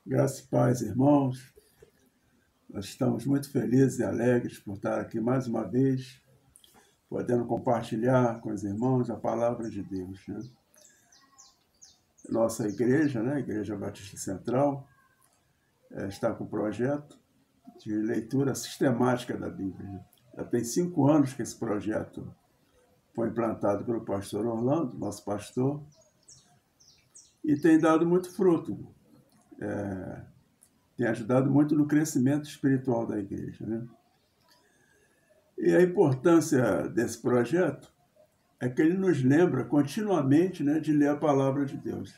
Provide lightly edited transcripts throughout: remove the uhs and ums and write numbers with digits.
Graça e paz, irmãos. Nós estamos muito felizes e alegres por estar aqui mais uma vez, podendo compartilhar com os irmãos a palavra de Deus, né? Nossa igreja, né, a Igreja Batista Central, está com um projeto de leitura sistemática da Bíblia, né? Já tem 5 anos que esse projeto foi implantado pelo pastor Orlando, nosso pastor, e tem dado muito fruto. Tem ajudado muito no crescimento espiritual da igreja, né? E a importância desse projeto é que ele nos lembra continuamente, né, de ler a palavra de Deus.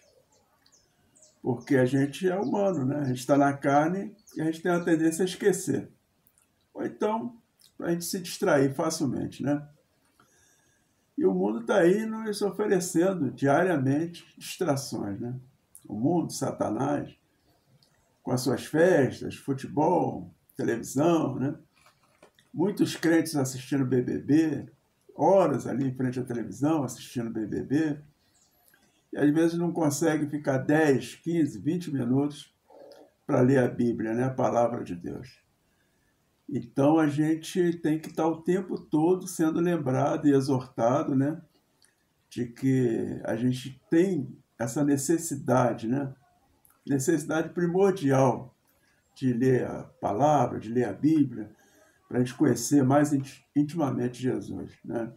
Porque a gente é humano, né? A gente está na carne e a gente tem a tendência a esquecer. Ou então, a gente se distrair facilmente, né? E o mundo está aí nos oferecendo diariamente distrações, né? O mundo, Satanás, com as suas festas, futebol, televisão, né? Muitos crentes assistindo BBB, horas ali em frente à televisão assistindo BBB, e às vezes não consegue ficar 10, 15, 20 minutos para ler a Bíblia, né? A palavra de Deus. Então a gente tem que estar o tempo todo sendo lembrado e exortado, né? De que a gente tem essa necessidade, né? Necessidade primordial de ler a palavra, de ler a Bíblia, para a gente conhecer mais intimamente Jesus, né?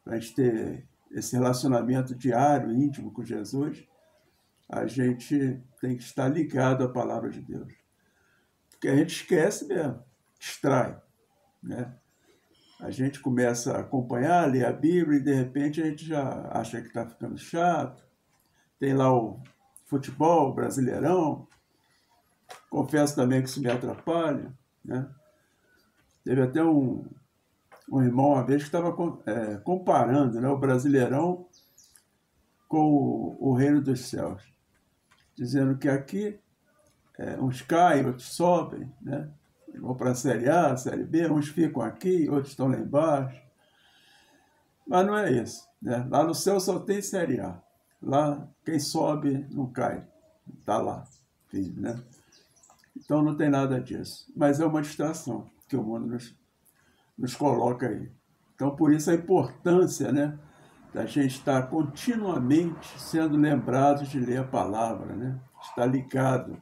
Para a gente ter esse relacionamento diário, íntimo com Jesus, a gente tem que estar ligado à palavra de Deus. Porque a gente esquece mesmo, distrai, né? A gente começa a acompanhar, ler a Bíblia e de repente a gente já acha que está ficando chato. Tem lá o futebol, o Brasileirão. Confesso também que isso me atrapalha, né? Teve até um irmão uma vez que estava comparando, né, o Brasileirão com o Reino dos Céus, dizendo que aqui uns caem, outros sobem, né? Vão para a Série A, a Série B, uns ficam aqui, outros estão lá embaixo. Mas não é isso, né? Lá no céu só tem Série A. Lá quem sobe não cai, está lá, firme, né? Então não tem nada disso. Mas é uma distração que o mundo nos coloca aí. Então por isso a importância, né, da gente estar continuamente sendo lembrado de ler a palavra, né? Estar ligado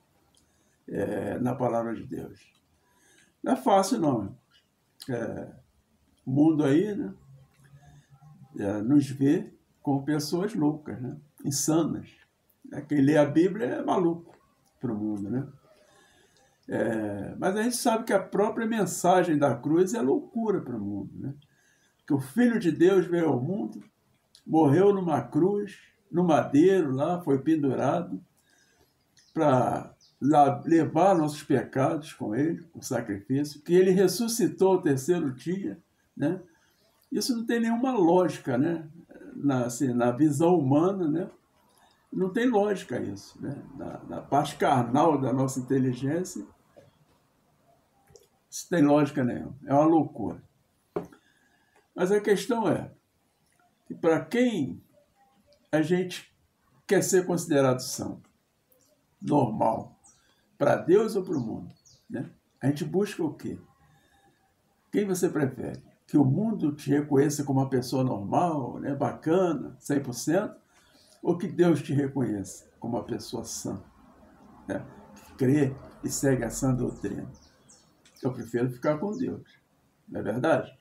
na palavra de Deus. Não é fácil, não. O mundo aí, né, nos vê como pessoas loucas, né? Insanas. Quem lê a Bíblia é maluco para o mundo, né? Mas a gente sabe que a própria mensagem da cruz é loucura para o mundo, né? Que o Filho de Deus veio ao mundo, morreu numa cruz, no madeiro lá, foi pendurado para levar nossos pecados com ele, o sacrifício, que ele ressuscitou ao terceiro dia, né? Isso não tem nenhuma lógica, né? Na visão humana, né? Não tem lógica isso, né? Na parte carnal da nossa inteligência, isso tem lógica nenhuma, é uma loucura. Mas a questão é que para quem a gente quer ser considerado santo, normal, para Deus ou para o mundo, né? A gente busca o quê? Quem você prefere? Que o mundo te reconheça como uma pessoa normal, né, bacana, 100%, ou que Deus te reconheça como uma pessoa sã, né, que crê e segue a sã doutrina? Eu prefiro ficar com Deus, não é verdade?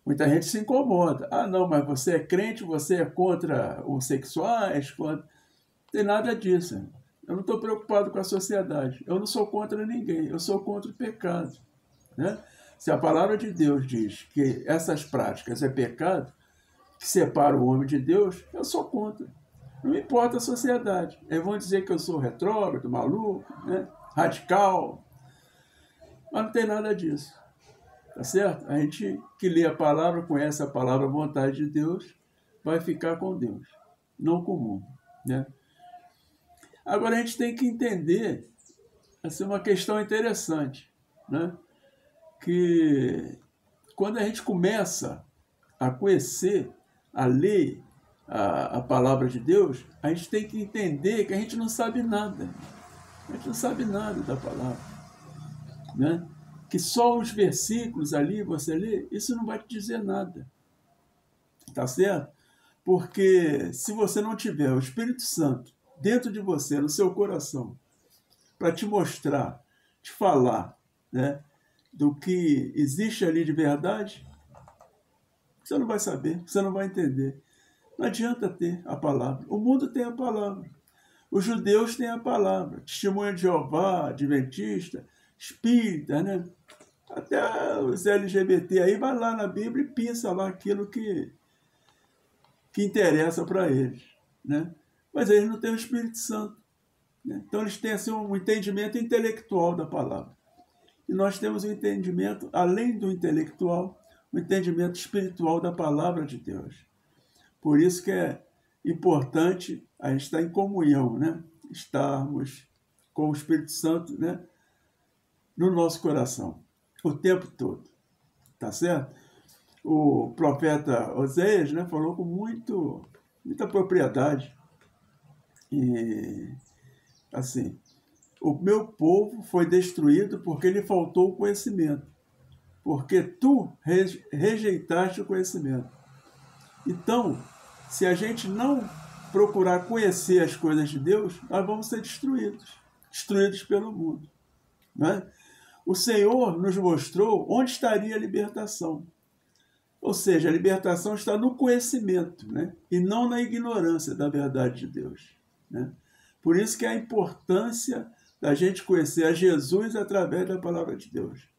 Muita gente se incomoda. Ah, não, mas você é crente, você é contra homossexuais, contra... Não tem nada disso. Eu não estou preocupado com a sociedade. Eu não sou contra ninguém, eu sou contra o pecado, né? Se a palavra de Deus diz que essas práticas é pecado, que separa o homem de Deus, eu sou contra. Não importa a sociedade. Eles vão dizer que eu sou retrógrado, maluco, né? Radical, mas não tem nada disso. Tá certo? A gente que lê a palavra, conhece a palavra, a vontade de Deus, vai ficar com Deus, não com o mundo, né? Agora a gente tem que entender, essa é uma questão interessante, né? Que quando a gente começa a conhecer, a ler a palavra de Deus, a gente tem que entender que a gente não sabe nada. A gente não sabe nada da palavra, né? Que só os versículos ali você lê, isso não vai te dizer nada, tá certo? Porque se você não tiver o Espírito Santo dentro de você, no seu coração, para te mostrar, te falar, né, do que existe ali de verdade, você não vai saber, você não vai entender. Não adianta ter a palavra. O mundo tem a palavra. Os judeus têm a palavra. Testemunha de Jeová, Adventista, Espírita, né? Até os LGBT aí vai lá na Bíblia e pensa lá aquilo que interessa para eles, né? Mas eles não têm o Espírito Santo, né? Então eles têm assim, um entendimento intelectual da palavra. E nós temos um entendimento, além do intelectual, um entendimento espiritual da palavra de Deus. Por isso que é importante a gente estar em comunhão, né? Estarmos com o Espírito Santo, né, no nosso coração, o tempo todo, tá certo? O profeta Oséias, né, falou com muita propriedade. E, assim, o meu povo foi destruído porque lhe faltou o conhecimento, porque tu rejeitaste o conhecimento. Então, se a gente não procurar conhecer as coisas de Deus, nós vamos ser destruídos pelo mundo, né? O Senhor nos mostrou onde estaria a libertação. Ou seja, a libertação está no conhecimento, né? E não na ignorância da verdade de Deus, né? Por isso que a importância da gente conhecer a Jesus através da palavra de Deus.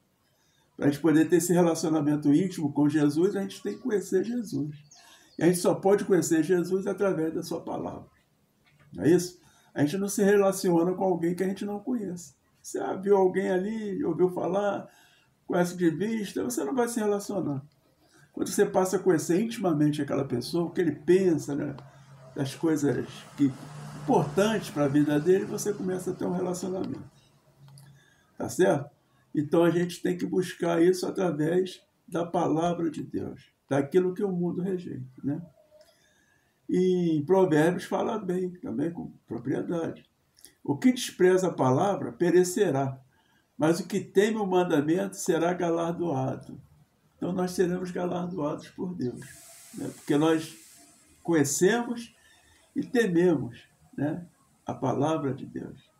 Para a gente poder ter esse relacionamento íntimo com Jesus, a gente tem que conhecer Jesus. E a gente só pode conhecer Jesus através da sua palavra. Não é isso? A gente não se relaciona com alguém que a gente não conhece. Você viu alguém ali, ouviu falar, conhece de vista, você não vai se relacionar. Quando você passa a conhecer intimamente aquela pessoa, o que ele pensa, né, das coisas importantes para a vida dele, você começa a ter um relacionamento. Tá certo? Então a gente tem que buscar isso através da palavra de Deus, daquilo que o mundo rejeita, né? E em Provérbios fala bem, também com propriedade. O que despreza a palavra perecerá, mas o que teme o mandamento será galardoado. Então nós seremos galardoados por Deus, né? Porque nós conhecemos e tememos, né, a palavra de Deus.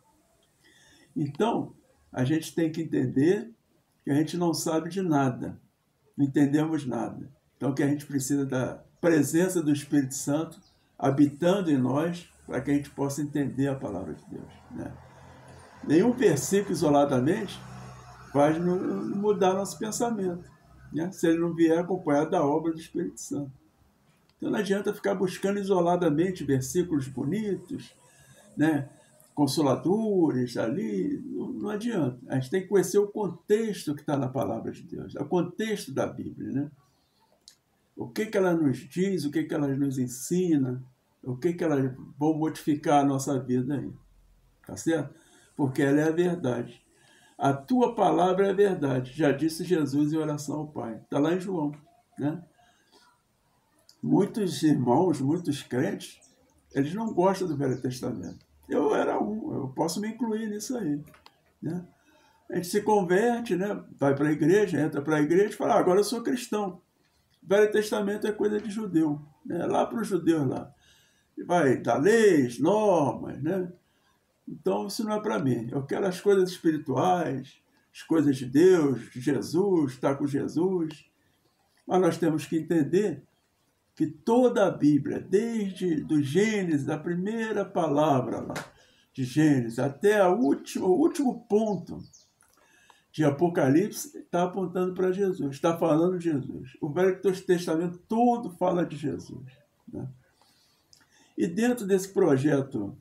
Então, a gente tem que entender que a gente não sabe de nada, não entendemos nada. Então, que a gente precisa da presença do Espírito Santo habitando em nós para que a gente possa entender a palavra de Deus, né? Nenhum versículo isoladamente vai mudar nosso pensamento, né, se ele não vier acompanhado da obra do Espírito Santo. Então, não adianta ficar buscando isoladamente versículos bonitos, né, consoladores ali, não adianta. A gente tem que conhecer o contexto que está na palavra de Deus, o contexto da Bíblia, né? O que ela nos diz, o que ela nos ensina, o que elas vão modificar a nossa vida aí, tá certo? Porque ela é a verdade. A tua palavra é a verdade, já disse Jesus em oração ao Pai. Está lá em João, né? Muitos irmãos, muitos crentes, eles não gostam do Velho Testamento. Eu era eu posso me incluir nisso aí, né? A gente se converte, né? Vai para a igreja, entra para a igreja e fala, agora eu sou cristão. O Velho Testamento é coisa de judeu, né? Lá para os judeus lá. Vai dar leis, normas, né? Então isso não é para mim. Eu quero as coisas espirituais, as coisas de Deus, de Jesus, estar com Jesus. Mas nós temos que entender que toda a Bíblia, desde do Gênesis, a primeira palavra lá, de Gênesis, até o último ponto de Apocalipse, está apontando para Jesus, está falando de Jesus. O Velho Testamento todo fala de Jesus, né? E dentro desse projeto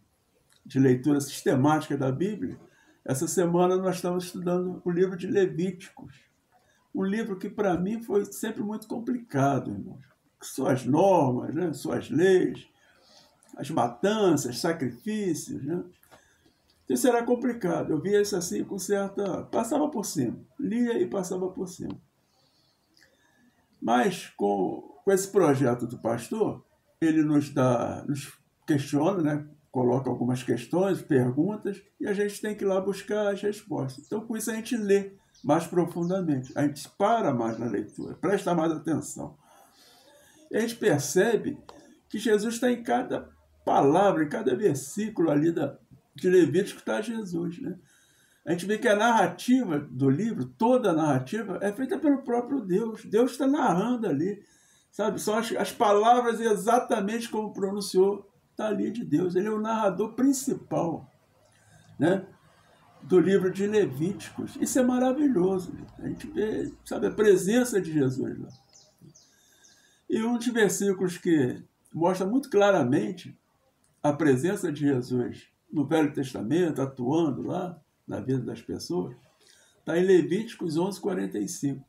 de leitura sistemática da Bíblia, essa semana nós estamos estudando o livro de Levíticos. Um livro que para mim foi sempre muito complicado, irmãos. Suas normas, né? Suas leis, as matanças, sacrifícios, né? Isso era complicado. Eu via isso assim com certa... Passava por cima. Lia e passava por cima. Mas com esse projeto do pastor, ele nos questiona, né? coloca algumas questões, perguntas, e a gente tem que ir lá buscar as respostas. Então, com isso, a gente lê mais profundamente, a gente para mais na leitura, presta mais atenção. E a gente percebe que Jesus está em cada palavra, em cada versículo ali de Levítico está Jesus, né? A gente vê que a narrativa do livro, toda a narrativa, é feita pelo próprio Deus. Deus está narrando ali, sabe? São as palavras exatamente como pronunciou, está ali de Deus. Ele é o narrador principal, né, do livro de Levíticos. Isso é maravilhoso. A gente vê, sabe, a presença de Jesus lá. E um dos versículos que mostra muito claramente a presença de Jesus no Velho Testamento, atuando lá na vida das pessoas, está em Levíticos 11:45,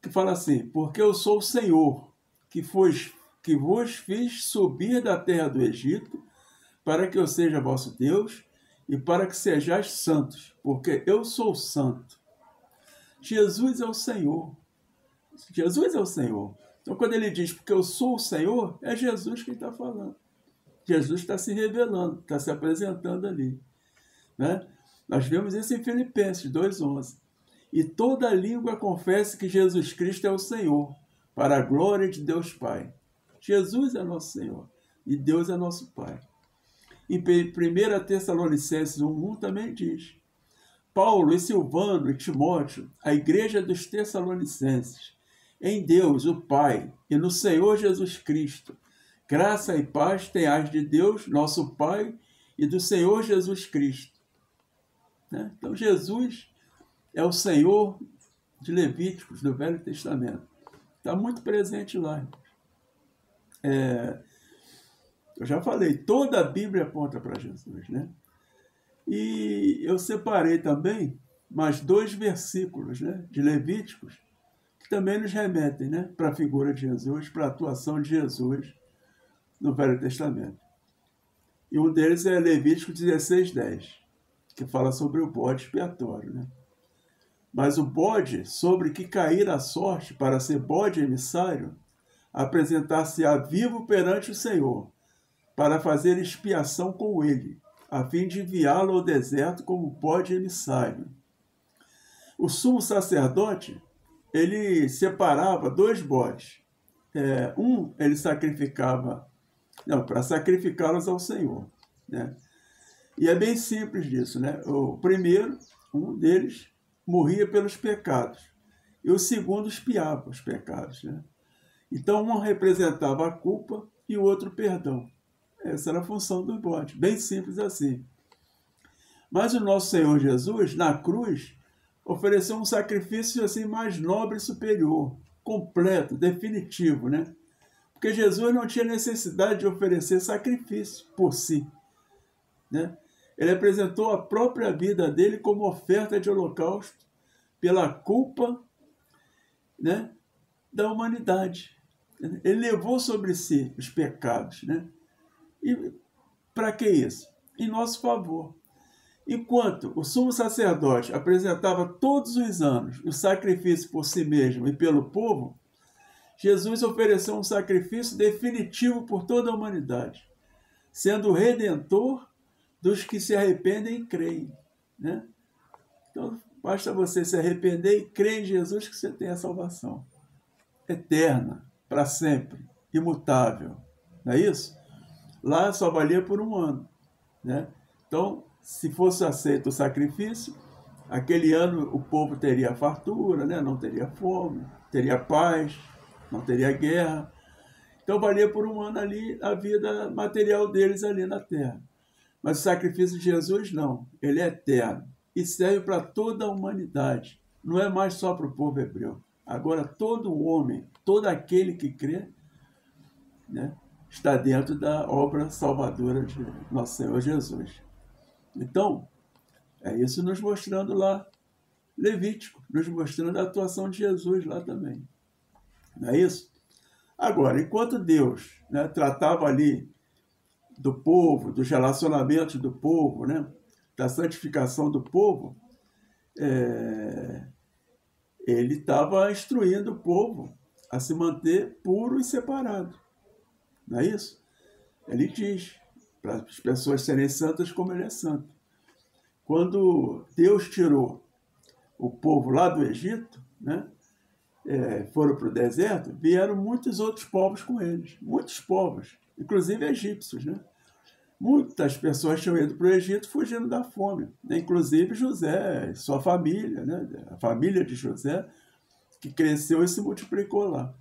que fala assim: porque eu sou o Senhor, que vos fiz subir da terra do Egito, para que eu seja vosso Deus, e para que sejais santos, porque eu sou santo. Jesus é o Senhor. Jesus é o Senhor. Então, quando ele diz, porque eu sou o Senhor, é Jesus quem está falando. Jesus está se revelando, está se apresentando ali, né? Nós vemos isso em Filipenses 2:11. E toda língua confesse que Jesus Cristo é o Senhor, para a glória de Deus Pai. Jesus é nosso Senhor e Deus é nosso Pai. Em 1 Tessalonicenses 1:1 também diz: Paulo e Silvano e Timóteo, a igreja dos Tessalonicenses, em Deus, o Pai, e no Senhor Jesus Cristo, graça e paz tenhais de Deus, nosso Pai, e do Senhor Jesus Cristo. Então, Jesus é o Senhor de Levíticos, do Velho Testamento. Está muito presente lá. Eu já falei, toda a Bíblia aponta para Jesus, né? E eu separei também mais 2 versículos, né, de Levíticos, que também nos remetem, né, para a figura de Jesus, para a atuação de Jesus no Velho Testamento. E um deles é Levítico 16:10, que fala sobre o bode expiatório, né? Mas o bode sobre que cair a sorte para ser bode emissário, apresentar-se-á vivo perante o Senhor, para fazer expiação com ele, a fim de enviá-lo ao deserto como bode emissário. O sumo sacerdote, ele separava 2 bodes. Ele sacrificava, para sacrificá-los ao Senhor, né? E é bem simples disso, né? O primeiro, um deles, morria pelos pecados, e o segundo expiava os pecados, né? Então, um representava a culpa e o outro o perdão. Essa era a função do bode, bem simples assim. Mas o nosso Senhor Jesus, na cruz, ofereceu um sacrifício assim mais nobre e superior, completo, definitivo, né? Porque Jesus não tinha necessidade de oferecer sacrifício por si, né? Ele apresentou a própria vida dele como oferta de holocausto pela culpa, né, da humanidade. Ele levou sobre si os pecados, né? E para que isso? Em nosso favor. Enquanto o sumo sacerdote apresentava todos os anos o sacrifício por si mesmo e pelo povo, Jesus ofereceu um sacrifício definitivo por toda a humanidade, sendo o redentor dos que se arrependem e creem, né? Então, basta você se arrepender e crer em Jesus que você tem a salvação eterna, para sempre, imutável. Não é isso? Lá só valia por 1 ano, né? Então, se fosse aceito o sacrifício, aquele ano o povo teria fartura, né? Não teria fome, teria paz, não teria guerra. Então, valia por 1 ano ali a vida material deles ali na terra. Mas o sacrifício de Jesus, não. Ele é eterno e serve para toda a humanidade. Não é mais só para o povo hebreu. Agora, todo homem, todo aquele que crê, né, está dentro da obra salvadora de nosso Senhor Jesus. Então, é isso nos mostrando lá, Levítico, nos mostrando a atuação de Jesus lá também. Não é isso? Agora, enquanto Deus, né, tratava ali do povo, dos relacionamentos do povo, né, da santificação do povo, ele estava instruindo o povo a se manter puro e separado. Não é isso? Ele diz, para as pessoas serem santas como ele é santo. Quando Deus tirou o povo lá do Egito, né, foram para o deserto, vieram muitos outros povos com eles, muitos povos, inclusive egípcios, né? Muitas pessoas tinham ido para o Egito fugindo da fome, né? Inclusive José, sua família, né? A família de José, que cresceu e se multiplicou lá.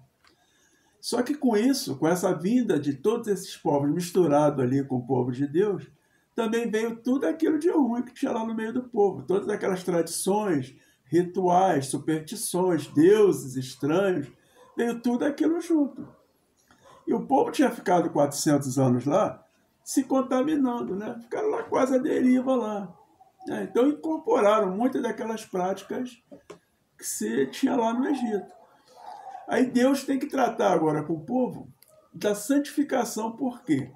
Só que com isso, com essa vinda de todos esses povos misturado ali com o povo de Deus, também veio tudo aquilo de ruim que tinha lá no meio do povo, todas aquelas tradições, rituais, superstições, deuses estranhos, veio tudo aquilo junto. E o povo tinha ficado 400 anos lá, se contaminando, né? Ficaram lá quase à deriva lá. Então incorporaram muitas daquelas práticas que se tinha lá no Egito. Aí Deus tem que tratar agora com o povo da santificação. Por quê?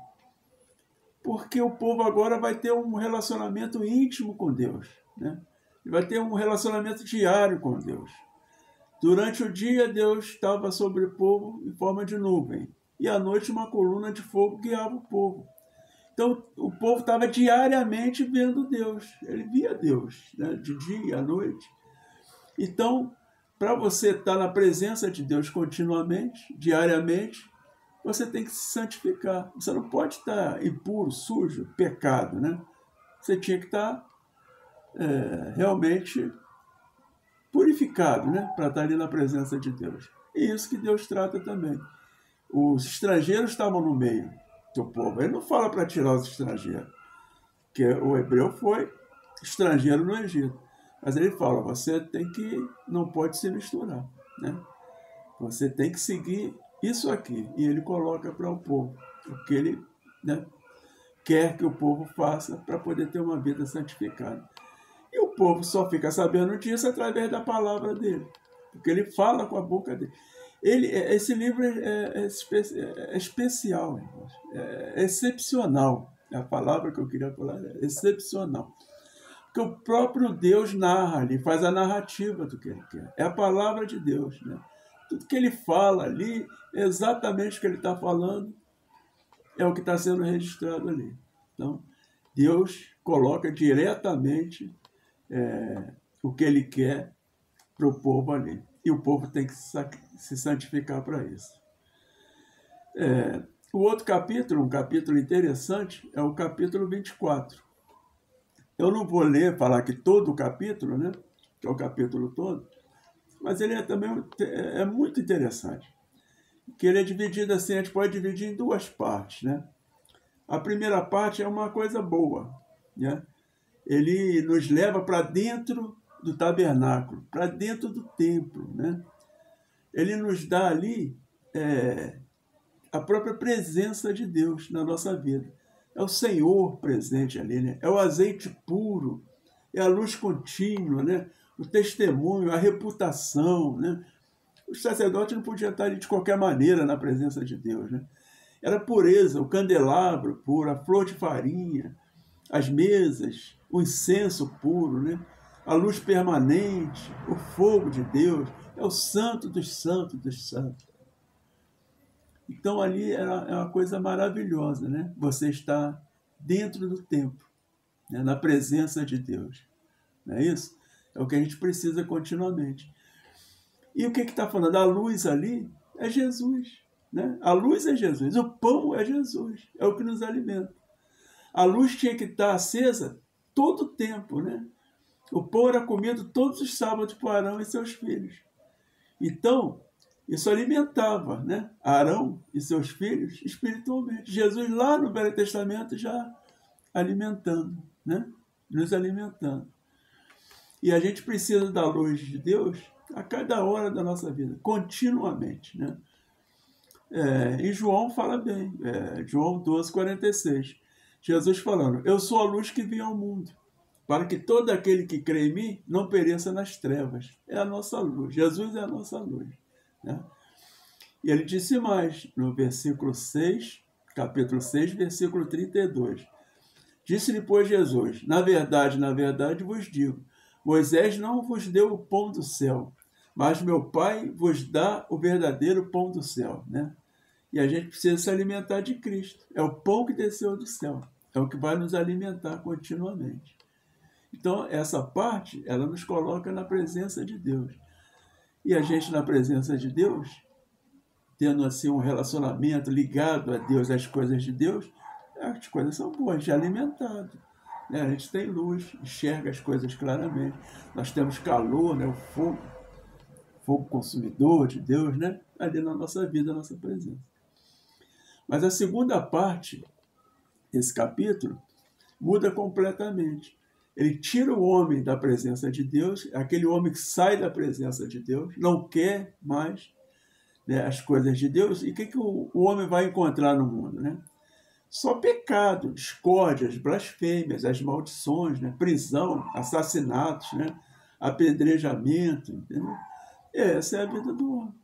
Porque o povo agora vai ter um relacionamento íntimo com Deus, né? Vai ter um relacionamento diário com Deus. Durante o dia, Deus estava sobre o povo em forma de nuvem, e à noite uma coluna de fogo guiava o povo. Então, o povo estava diariamente vendo Deus. Ele via Deus, né? De dia à noite. Então, para você estar na presença de Deus continuamente, diariamente, você tem que se santificar. Você não pode estar impuro, sujo, pecado, né? Você tinha que estar realmente purificado, né? Para estar ali na presença de Deus. E isso que Deus trata também. Os estrangeiros estavam no meio do povo. Ele não fala para tirar os estrangeiros, porque o hebreu foi estrangeiro no Egito. Mas ele fala, não pode se misturar, né? Você tem que seguir isso aqui. E ele coloca para o povo o que ele, né, quer que o povo faça para poder ter uma vida santificada. E o povo só fica sabendo disso através da palavra dele, porque ele fala com a boca dele. Esse livro é especial, é excepcional. A palavra que eu queria falar é excepcional. Porque o próprio Deus narra ali, faz a narrativa do que ele quer. É a palavra de Deus, né? Tudo que ele fala ali, é exatamente o que ele está falando, é o que está sendo registrado ali. Então, Deus coloca diretamente o que ele quer para o povo ali. E o povo tem que se santificar para isso. O outro capítulo, um capítulo interessante, é o capítulo 24. Eu não vou falar aqui todo o capítulo, né? Que é o capítulo todo, mas ele também é muito interessante. Que ele é dividido assim, a gente pode dividir em duas partes, né? A primeira parte é uma coisa boa, né? Ele nos leva para dentro do tabernáculo, para dentro do templo, né? Ele nos dá ali a própria presença de Deus na nossa vida. É o Senhor presente ali, né? É o azeite puro, é a luz contínua, né? O testemunho, a reputação, né? Os sacerdotes não podiam estar ali de qualquer maneira na presença de Deus, né? Era a pureza, o candelabro puro, a flor de farinha, as mesas, o incenso puro, né? A luz permanente, o fogo de Deus, é o santo dos santos dos santos. Então ali é uma coisa maravilhosa, né? Você está dentro do templo, né? Na presença de Deus. Não é isso? É o que a gente precisa continuamente. E o que está falando? A luz ali é Jesus, né? A luz é Jesus, o pão é Jesus, é o que nos alimenta. A luz tinha que estar acesa todo o tempo, né? O pão era comido todos os sábados por Arão e seus filhos. Então, isso alimentava, né, Arão e seus filhos espiritualmente. Jesus lá no Velho Testamento já alimentando, né? Nos alimentando. E a gente precisa da luz de Deus a cada hora da nossa vida, continuamente, né? E João fala bem, João 12:46. Jesus falando, eu sou a luz que vem ao mundo, para que todo aquele que crê em mim não pereça nas trevas. É a nossa luz, Jesus é a nossa luz, né? E ele disse mais, no versículo 6, capítulo 6, versículo 32. Disse-lhe, pois, Jesus, na verdade vos digo, Moisés não vos deu o pão do céu, mas meu Pai vos dá o verdadeiro pão do céu, né? E a gente precisa se alimentar de Cristo. É o pão que desceu do céu. é o que vai nos alimentar continuamente. Então, essa parte, ela nos coloca na presença de Deus. E a gente, na presença de Deus, tendo assim um relacionamento ligado a Deus, às coisas de Deus, as coisas são boas, a gente é alimentado. Né? A gente tem luz, enxerga as coisas claramente. Nós temos calor, né? O fogo consumidor de Deus, né? Ali na nossa vida, na nossa presença. Mas a segunda parte desse capítulo muda completamente. Ele tira o homem da presença de Deus, aquele homem que sai da presença de Deus, não quer mais, né, as coisas de Deus, e o que o homem vai encontrar no mundo? Né? Só pecado, discórdias, blasfêmias, as maldições, né, prisão, assassinatos, né, apedrejamento, entendeu? Essa é a vida do homem.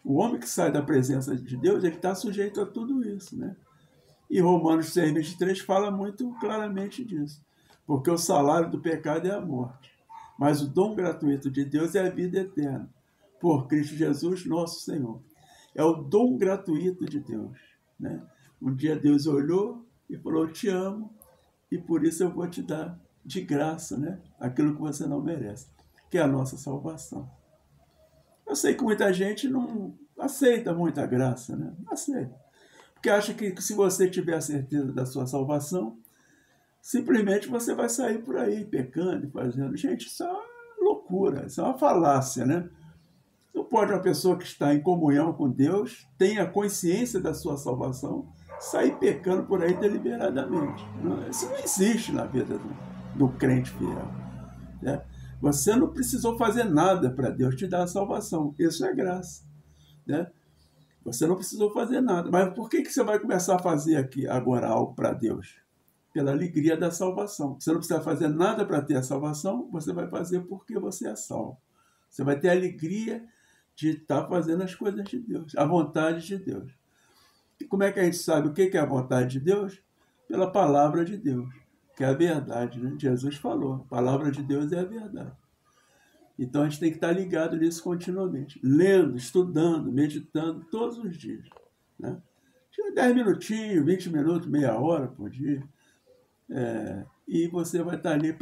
O homem que sai da presença de Deus, ele está sujeito a tudo isso, né? E Romanos 6:23 fala muito claramente disso. Porque o salário do pecado é a morte, mas o dom gratuito de Deus é a vida eterna, por Cristo Jesus, nosso Senhor. É o dom gratuito de Deus, né? Um dia Deus olhou e falou, eu te amo, e por isso eu vou te dar de graça, né? Aquilo que você não merece, que é a nossa salvação. Eu sei que muita gente não aceita muita graça, né? Não aceita. Porque acha que se você tiver a certeza da sua salvação, simplesmente você vai sair por aí pecando e fazendo. Gente, isso é uma loucura, isso é uma falácia, né? Não pode uma pessoa que está em comunhão com Deus, tenha consciência da sua salvação, sair pecando por aí deliberadamente. Isso não existe na vida do crente fiel, né? Você não precisou fazer nada para Deus te dar a salvação. Isso é graça, né? Você não precisou fazer nada. Mas por que você vai começar a fazer aqui agora algo para Deus? Pela alegria da salvação. Você não precisa fazer nada para ter a salvação, você vai fazer porque você é salvo. Você vai ter a alegria de estar fazendo as coisas de Deus, a vontade de Deus. E como é que a gente sabe o que é a vontade de Deus? Pela palavra de Deus, que é a verdade, né? Jesus falou, a palavra de Deus é a verdade. Então a gente tem que estar ligado nisso continuamente, lendo, estudando, meditando todos os dias, né? 10 minutinhos, 20 minutos, meia hora por dia. E você vai estar ali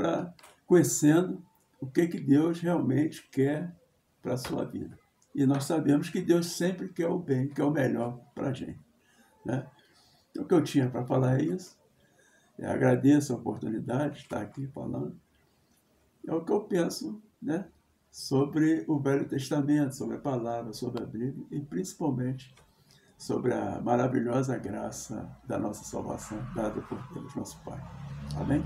conhecendo o que Deus realmente quer para a sua vida. E nós sabemos que Deus sempre quer o bem, quer o melhor para a gente, né? Então, o que eu tinha para falar é isso. Eu agradeço a oportunidade de estar aqui falando. É o que eu penso, né, sobre o Velho Testamento, sobre a palavra, sobre a Bíblia e principalmente sobre a maravilhosa graça da nossa salvação dada por Deus, nosso Pai. Amém?